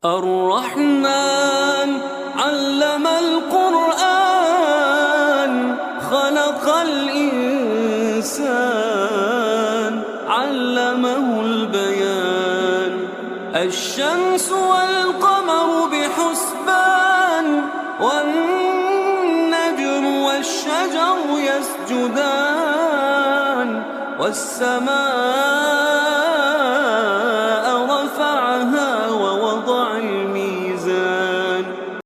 الرحمن علم القرآن خلق الإنسان علمه البيان. الشمس والقمر بحسبان والنجم والشجر يسجدان والسماء